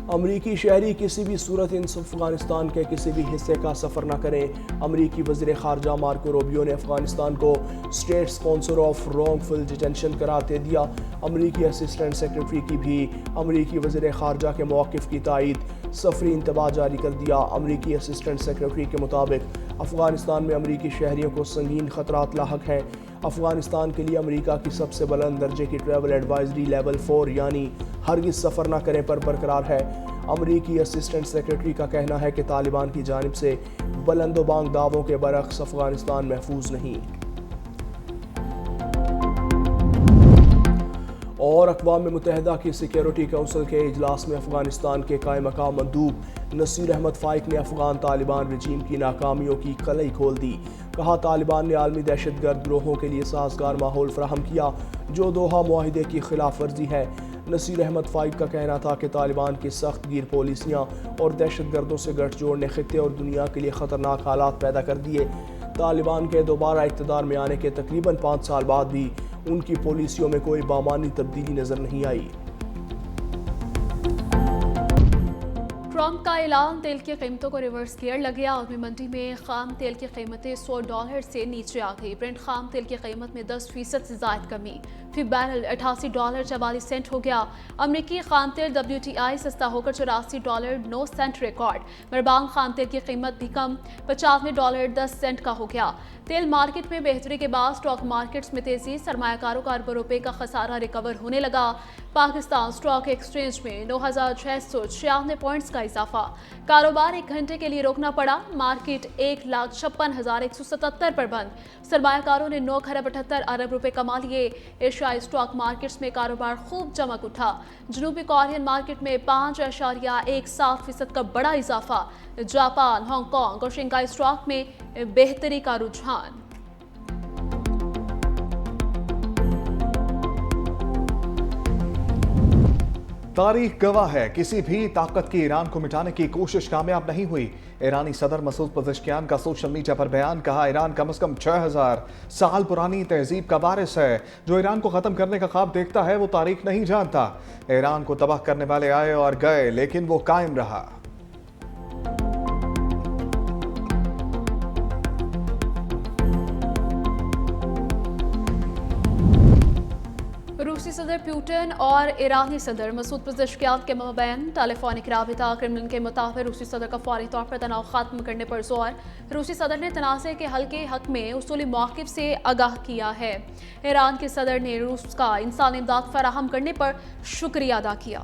अमरीकी शहरी किसी भी सूरत इन अफगानिस्तान के किसी भी हिस्से का सफ़र न करें। अमरीकी वज़ीर ख़ारजा मार्को रूबियो ने अफगानिस्तान को state sponsor of wrongful detention करार दे दिया। अमरीकी असिस्टेंट सेक्रेटरी की भी अमरीकी वज़ीर ख़ारजा के मौक़िफ़ की तायद, सफरी इंतबाह जारी कर दिया। अमरीकी असिस्टेंट सेक्रेटरी के मुताबिक अफगानिस्तान में अमरीकी शहरियों को संगीन ख़तरात लाहक हैं। अफगानिस्तान के लिए अमरीका की सबसे बुलंद दर्जे की ट्रैवल एडवाइजरी लेवल 4 यानी हरगिज़ सफ़र न करें पर बरकरार है। अमरीकी असिस्टेंट सेक्रेटरी का कहना है कि तालिबान की जानिब से बुलंदोबांग दावों के बरअक्स अफगानिस्तान महफूज नहीं। और अक़वाम मुत्तहिदा की सिक्योरिटी काउंसिल के इजलास में अफगानिस्तान के कायम मकाम मंदूब नसीर अहमद फ़ाइक ने अफगान तालिबान रजीम की नाकामियों की कलई खोल दी। कहा, तालिबान ने आलमी दहशतगर्द ग्रोहों के लिए साजगार माहौल फराहम किया जो दोहा मुआहिदे की खिलाफ वर्जी है। नसीर अहमद फ़ाइक का कहना था कि तालिबान की सख्त गिर पॉलिसियाँ और दहशतगर्दों से गठजोड़ ने खित्ते और दुनिया के लिए ख़तरनाक हालात पैदा कर दिए। तालिबान के दोबारा इक़्तिदार में आने के तकरीबन 5 साल बाद भी उनकी पॉलिसियों में कोई बामानी तब्दीली नजर नहीं आई। ट्रंप का ऐलान, तेल की कीमतों को रिवर्स गियर लग गया। आलमी मंडी में खाम तेल की कीमतें $100 से नीचे आ गई। ब्रेंट खाम तेल की कीमत में 10% से ज़ायद कमी, फी बैरल $88.44 हो गया। अमरीकी खाम तेल WTI सस्ता होकर $84.09 रिकॉर्ड। मरबांग खाम तेल की कीमत भी कम, $95.10 का हो गया। तेल मार्केट में बेहतरी के बाद स्टॉक मार्केट्स में तेजी, सरमायाकारों का अरबों रुपए का खसारा रिकवर होने लगा। पाकिस्तान स्टॉक एक्सचेंज में 9,696 पॉइंट्स का इजाफा। कारोबार 1 घंटे के लिए रोकना पड़ा। मार्केट 1,56,177 पर बंद। सरमायाकारों ने 9 खरब 78 अरब रुपए कमा लिए। एशियाई स्टॉक मार्केट्स में कारोबार खूब चमक उठा। जनूबी कोरियन मार्केट में 5.17% का बड़ा इजाफा। जापान, हांगकांग और शंघाई स्टॉक में बेहतरी का रुझान। तारीख गवाह है, किसी भी ताकत की ईरान को मिटाने की कोशिश कामयाब नहीं हुई। ईरानी सदर मसूद पज़ेश्कियान का सोशल मीडिया पर बयान, कहा ईरान कम से कम 6000 साल पुरानी तहजीब का वारिस है। जो ईरान को ख़त्म करने का ख्वाब देखता है वो तारीख नहीं जानता। ईरान को तबाह करने वाले आए और गए लेकिन वो कायम रहा। रूसी सदर पुतिन और ईरानी सदर मसूद पज़ेश्कियान के माबैन टेलीफोनिक राबिता। क्रेमलिन के मुताबिक रूसी सदर का फौरी तौर पर तनाव खत्म करने पर जोर। रूसी सदर ने तनाज़े के हल के हक में उसूली मौक़िफ़ से आगाह किया है। ईरान के सदर ने रूस का इंसानी इमदाद फराहम करने पर शुक्रिया अदा किया।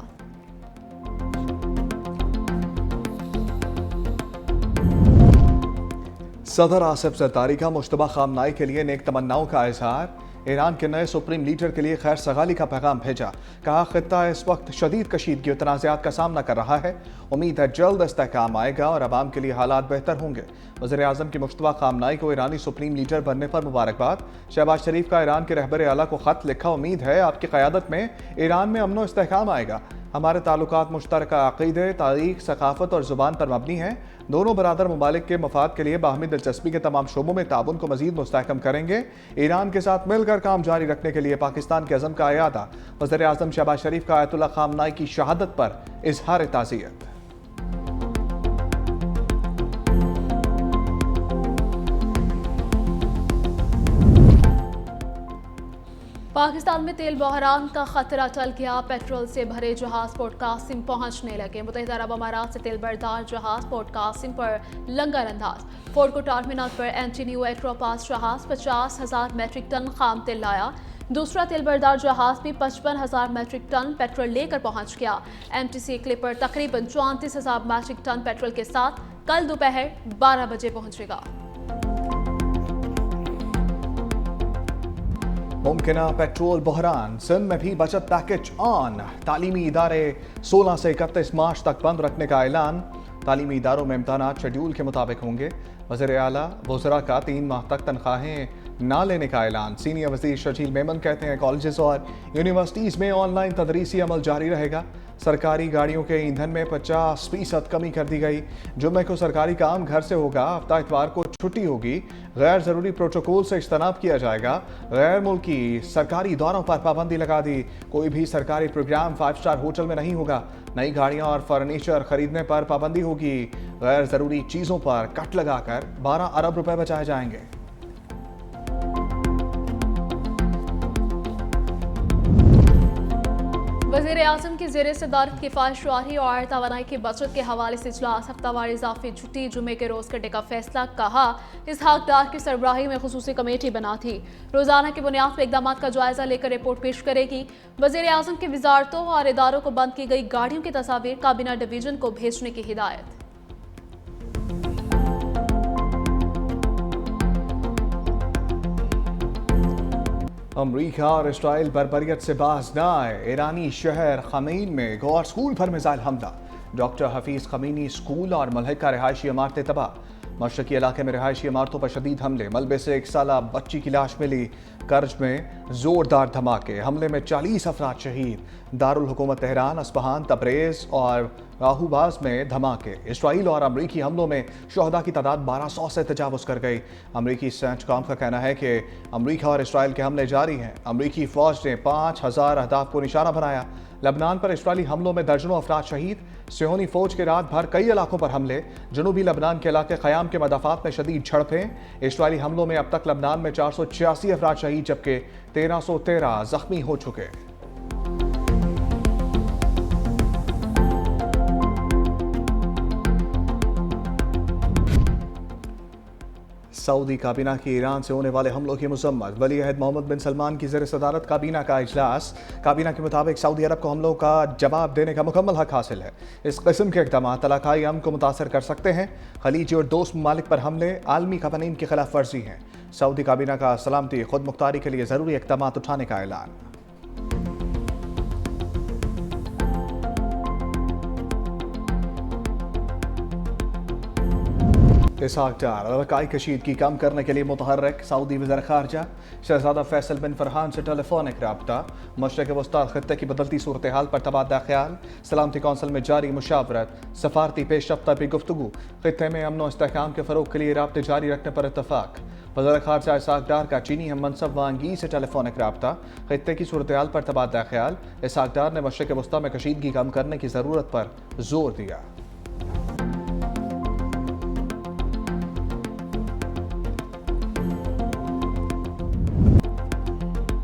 सदर आसिफ ज़रदारी का मुश्तबा खामनाई के लिए नेक तमन्नाओं का इजहार। ईरान के नए सुप्रीम लीडर के लिए खैर सगाली का पैगाम भेजा। कहा, खित्ता इस वक्त शदीद कशीदगी और तनाज़ात का सामना कर रहा है। उम्मीद है जल्द इस्तेहकाम आएगा और अवाम के लिए हालात बेहतर होंगे। वज़ीर आज़म की मुश्तबा खामनाई को ईरानी सुप्रीम लीडर बनने पर मुबारकबाद। शहबाज शरीफ का ईरान के रहबर आला को ख़त लिखा, उम्मीद है आपकी क़यादत में ईरान में अमन व इस्तेहकाम आएगा। हमारे ताल्लुकात मुश्तरका अक़ीदे, तारीख़, सक़ाफ़त और ज़ुबान पर मबनी हैं। दोनों बरादर ममालिक के मफाद के लिए बाहमी दिलचस्पी के तमाम शोबों में ताउन को मज़ीद मुस्तहकम करेंगे। ईरान के साथ मिलकर काम जारी रखने के लिए पाकिस्तान के अज़म का इयादा। वज़ीर आज़म शहबाज शरीफ का आयतुल्ला खामनाई की शहादत पर इज़हार ताज़ियत। पाकिस्तान में तेल बहरान का खतरा टल गया। पेट्रोल से भरे जहाज पोर्ट कासिम पहुंचने लगे। मुत्तहिदा अरब अमारात से तेल बरदार जहाज पोर्ट कासिम पर लंगर अंदाज। फोर्डको टर्मिनल पर एंटीन्यू एक्रोपास जहाज 50,000 मैट्रिक टन खाम तेल लाया। दूसरा तेल बरदार जहाज भी 55,000 मैट्रिक टन पेट्रोल लेकर पहुंच गया। MTC क्लिपर तकरीबन 34,000 मैट्रिक टन पेट्रोल के साथ कल दोपहर 12 बजे पहुंचेगा। मुमकिना पेट्रोल बहरान, सिंध में भी बचत पैकेज ऑन। तालीमी इदारे 16 से 31 मार्च तक बंद रखने का ऐलान। तालीमी इदारों में इम्तहानात शेड्यूल के मुताबिक होंगे। वज़ीर आला वज़रा का 3 माह तक तनख्वाहें ना लेने का ऐलान। सीनियर वज़ीर शर्जील मेमन कहते हैं कॉलेजेस और यूनिवर्सिटीज़ में ऑनलाइन तदरीसी अमल जारी रहेगा। सरकारी गाड़ियों के ईंधन में 50% कमी कर दी गई। जुम्मे को सरकारी काम घर से होगा, हफ्ता इतवार को छुट्टी होगी। गैर जरूरी प्रोटोकॉल से इज्तनाब किया जाएगा। गैर मुल्की सरकारी दौरों पर पाबंदी लगा दी। कोई भी सरकारी प्रोग्राम 5 स्टार होटल में नहीं होगा। नई गाड़ियां और फर्नीचर खरीदने पर पाबंदी होगी। गैर जरूरी चीजों पर कट लगाकर 12 अरब रुपए बचाए जाएंगे। वज़ीर-ए-आज़म की ज़ेर सदारत किफ़ायत शुआरी और तवानाई की बचत के हवाले से इजलास हफ्तावार इजाफी छुट्टी जुमे के रोज़ करने का फैसला। कहा इसहाक डार की सरबराही में खुसूसी कमेटी बना थी, रोज़ाना की बुनियाद पर इकदाम का जायजा लेकर रिपोर्ट पेश करेगी। वज़ीर-ए-आज़म की वजारतों और इदारों को बंद की गई गाड़ियों की तस्वीर काबीना डिवीजन को भेजने की हिदायत। अमरीका और इसराइल बरबरियत से बाज न आए। ईरानी शहर खमीन में गौर स्कूल पर मिसाइल हमला। डॉक्टर हफीज खमीनी स्कूल और मलहका रिहायशी इमारतें तबाह। मशरकी इलाके में रिहायशी इमारतों पर शदीद हमले। मलबे से 1 साला बच्ची की लाश मिली। कर्ज में जोरदार धमाके। हमले में 40 अफराद शहीद। दारुल हुकूमत तेहरान, अस्फहान, तबरेज और राहूबाज में धमाके। इसराइल और अमरीकी हमलों में शहदा की तादाद 1200 से तजावुज़ कर गई। अमरीकी सेंटकॉम का कहना है कि अमरीका और इसराइल के हमले जारी हैं। अमरीकी फौज ने 5000 अहदाफ को निशाना बनाया। लबनान पर इसराइली हमलों में दर्जनों अफराद शहीद। सियोनी फौज के रात भर कई इलाकों पर हमले। जनूबी लबनान के इलाके ख़याम के मदाफात में शदीद झड़पें। इसराइली हमलों में अब तक लबनान में 486 अफराद शहीद जबकि 1313 जख्मी हो चुके। सऊदी काबीना की ईरान से होने वाले हमलों की मजम्मत। वली अहद मोहम्मद बिन सलमान की ज़ेर सदारत काबीना का इजलास। काबीना के मुताबिक सऊदी अरब को हमलों का जवाब देने का मुकम्मल हक हासिल है। इस किस्म के इक़दाम इलाकाई अमन को मुतासर कर सकते हैं। खलीजी और दोस्त ममालिक पर हमले आलमी कवानीन की खिलाफ वर्जी हैं। सऊदी काबीना का सलामती खुद मुख्तारी के लिए ज़रूरी इक़दाम उठाने का ऐलान। इसहाक डार इलाकाई कशीदगी कम करने के लिए मुतहर्रिक। सऊदी वज़ीर ख़ारजा शहज़ादा फैसल बिन फरहान से टेलीफोनिक रब्ता। मशरक़ वस्ता ख़ित्ते की बदलती सूरत हाल पर तबादला ख्याल। सलामती कौंसिल में जारी मुशावरत। सफारती पेशरफ्त पर भी गुफ्तगू। ख़ित्ते में अमन व इस्तेहकाम के फ़रोग़ के लिए राब्ते जारी रखने पर इत्तफ़ाक़। वज़ीर ख़ारजा इसहाक डार का चीनी हम मनसब वांगी से टेलीफोनिक रब्ता। ख़ित्ते की सूरत हाल पर तबादला ख्याल। इसहाक डार ने मशरक़ वस्ता में कशीदगी कम करने की ज़रूरत पर जोर दिया।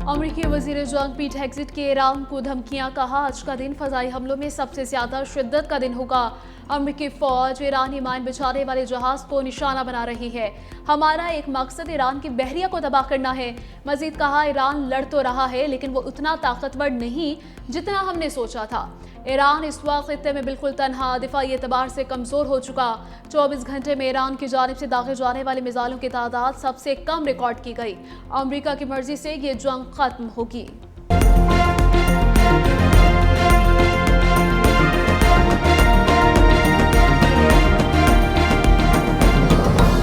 अमरीकी वज़ीर जंग पीट हेग्ज़िट की ईरान को धमकियां। कहा आज का दिन फ़ज़ाई हमलों में सबसे ज़्यादा शिद्दत का दिन होगा। अमरीकी फ़ौज ईरानी माइन बिछाने वाले जहाज़ को निशाना बना रही है। हमारा एक मकसद ईरान की बहरिया को तबाह करना है। मज़ीद कहा ईरान लड़ तो रहा है लेकिन वो उतना ताकतवर नहीं जितना हमने सोचा था। ईरान इस वक्त खित्ते में बिल्कुल तनहा, दिफाई एतबार से कमज़ोर हो चुका। 24 घंटे में ईरान की जानिब से दागे जाने वाले मिसाइलों की तादाद सबसे कम रिकॉर्ड की गई। अमरीका की मर्जी से ये जंग खत्म होगी।